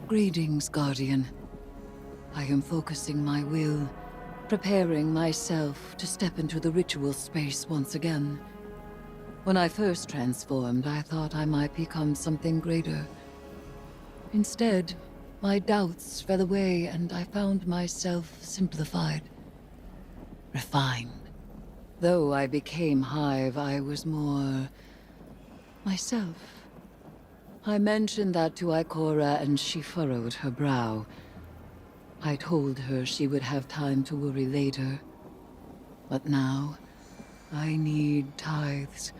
Greetings, Guardian. I am focusing my will, preparing myself to step into the ritual space once again. When I first transformed, I thought I might become something greater. Instead, my doubts fell away and I found myself simplified, refined. Though I became Hive, I was more myself. I mentioned that to Ikora and she furrowed her brow. I told her she would have time to worry later. But now, I need tithes.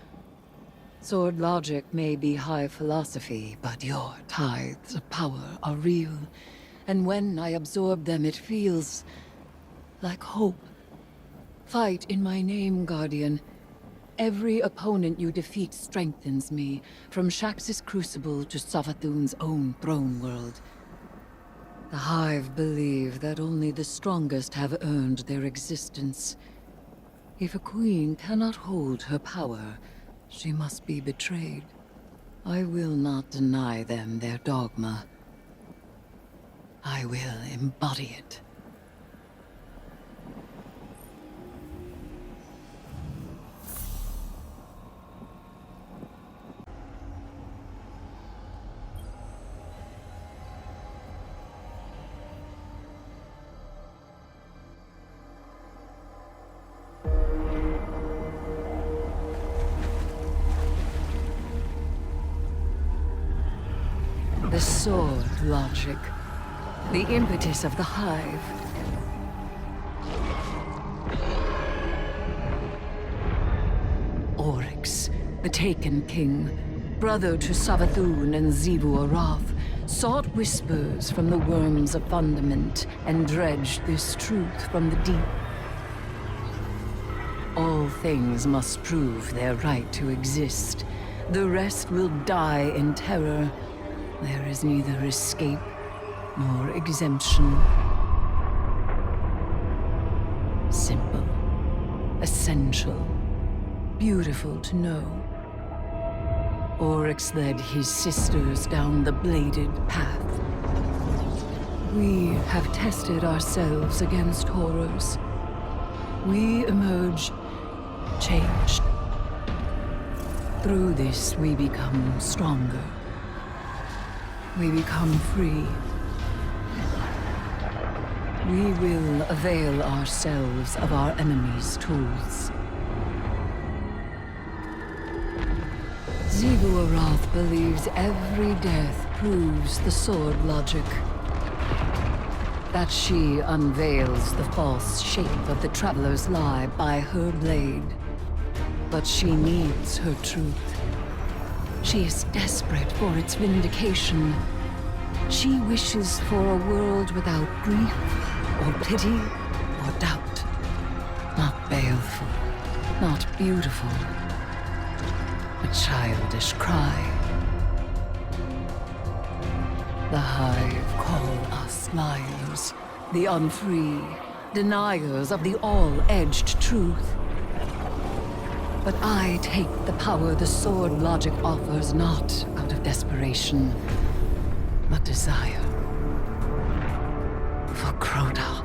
Sword logic may be high philosophy, but your tithes of power are real. And when I absorb them, it feels like hope. Fight in my name, Guardian. Every opponent you defeat strengthens me, from Shax's crucible to Savathun's own throne world. The Hive believe that only the strongest have earned their existence. If a queen cannot hold her power, she must be betrayed. I will not deny them their dogma. I will embody it. The sword logic. The impetus of the Hive. Oryx, the Taken King, brother to Savathun and Xivu Arath, sought whispers from the worms of fundament and dredged this truth from the deep. All things must prove their right to exist. The rest will die in terror. There is neither escape nor exemption. Simple, essential, beautiful to know. Oryx led his sisters down the bladed path. We have tested ourselves against horrors. We emerge changed. Through this, we become stronger. We become free. We will avail ourselves of our enemy's tools. Xivu Arath believes every death proves the sword logic. That she unveils the false shape of the Traveler's lie by her blade. But she needs her truth. She is desperate for its vindication. She wishes for a world without grief, or pity, or doubt. Not baleful, not beautiful. A childish cry. The Hive call us liars, the unfree, deniers of the all-edged truth. But I take the power the sword logic offers not out of desperation, but desire. For Crota.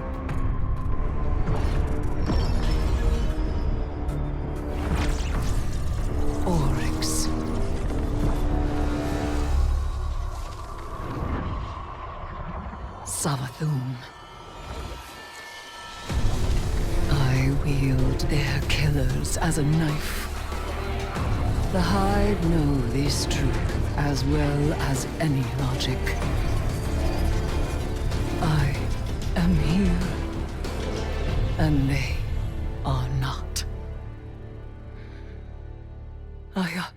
Oryx. Savathun. I wield their killers as a knife. The Hive know this truth as well as any logic. I am here, and they are not. Ayat.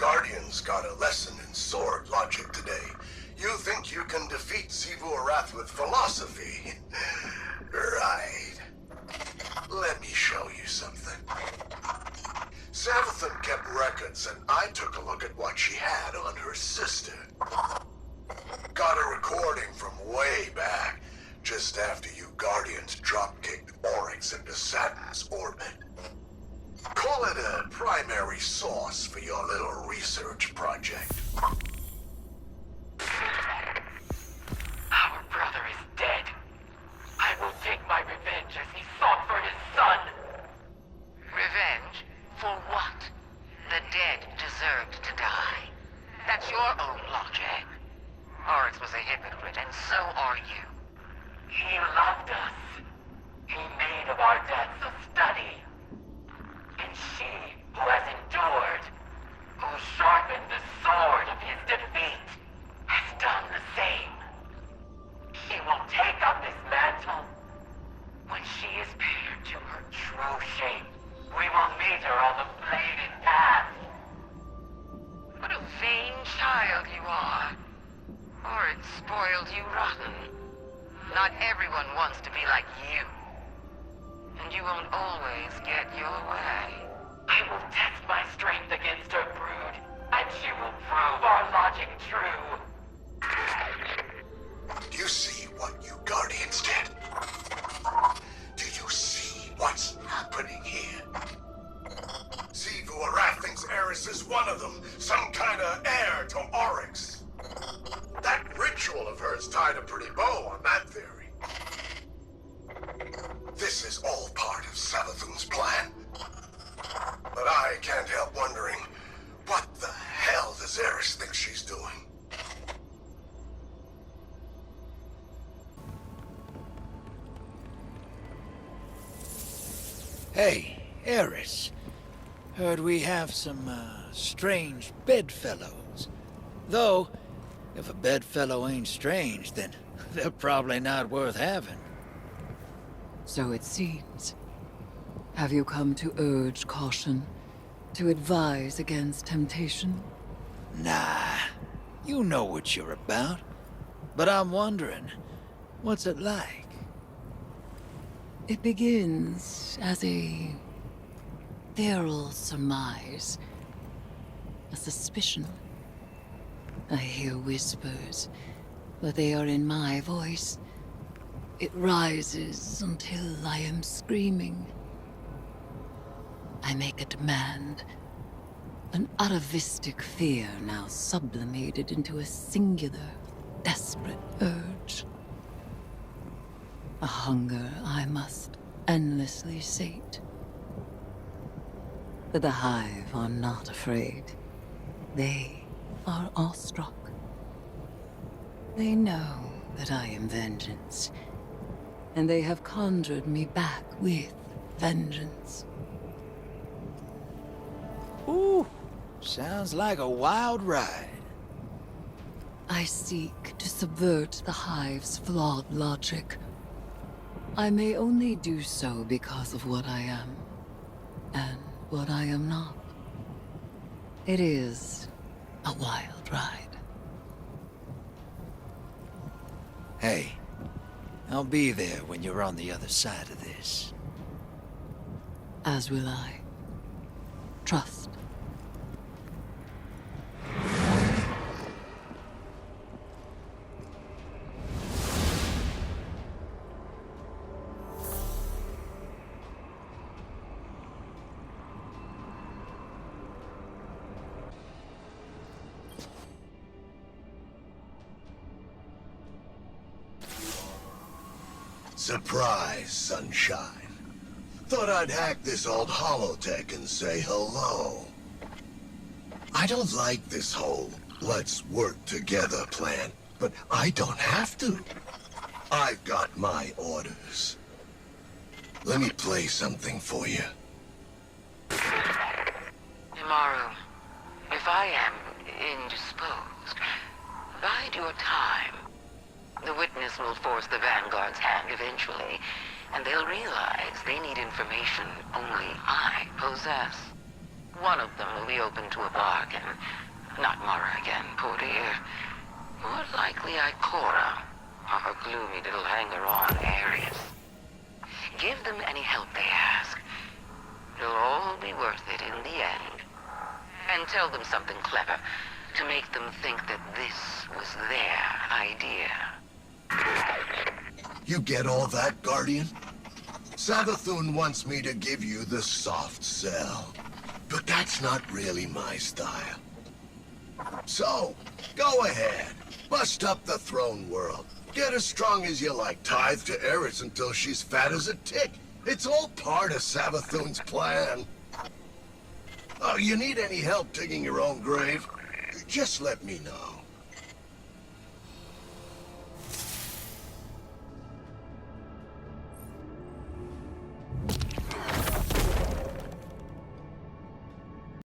Guardians got a lesson in sword logic today. You think you can defeat Xivu Arath with philosophy? Right. Let me show you something. Savathun kept records, and I took a look at what she had on her sister. Got a recording from way back, just after you Guardians drop-kicked Oryx into Saturn's orbit. Call it a primary source for your little research project. Our brother is dead. I will take my revenge as he sought for his son. Revenge? For what? The dead deserved to die. That's your own logic. Oryx was a hypocrite, and so are you. He loved us. He made of our deaths a study. And she, who has endured, who sharpened the sword of his defeat, has done the same. She will take up his mantle. When she is paired to her true shape, we will meet her on the bladed path. What a vain child you are. Oryx spoiled you rotten. Not everyone wants to be like you. And you won't always get your way. I will test my strength against her brood, and she will prove our logic true. Do you see what you Guardians did? Do you see what's happening here? Xivu Arath thinks Eris is one of them, some kind of heir to Oryx. That ritual of hers tied a pretty bow on that theory. This is all part of Savathun's plan. But I can't help wondering, what the hell does Eris think she's doing? Hey, Eris. Heard we have some, strange bedfellows. Though, if a bedfellow ain't strange, then they're probably not worth having. So it seems. Have you come to urge caution? To advise against temptation? Nah, you know what you're about. But I'm wondering, what's it like? It begins as a feral surmise, a suspicion. I hear whispers, but they are in my voice. It rises until I am screaming. I make a demand, an atavistic fear now sublimated into a singular, desperate urge. A hunger I must endlessly sate. But the Hive are not afraid. They are awestruck. They know that I am vengeance, and they have conjured me back with vengeance. Ooh, sounds like a wild ride. I seek to subvert the Hive's flawed logic. I may only do so because of what I am, and what I am not. It is a wild ride. Hey, I'll be there when you're on the other side of this. As will I. Trust. Surprise, sunshine. Thought I'd hack this old holotech and say hello. I don't like this whole let's work together plan, but I don't have to. I've got my orders. Let me play something for you. Tomorrow, if I am indisposed, bide your time. The witness will force the Vanguard's hand eventually, and they'll realize they need information only I possess. One of them will be open to a bargain. Not Mara again, poor dear. More likely Ikora, or her gloomy little hanger-on Ares. Give them any help they ask. It'll all be worth it in the end. And tell them something clever, to make them think that this was their idea. You get all that, Guardian? Savathun wants me to give you the soft sell. But that's not really my style. So, go ahead. Bust up the throne world. Get as strong as you like. Tithe to Eris until she's fat as a tick. It's all part of Savathun's plan. Oh, you need any help digging your own grave? Just let me know.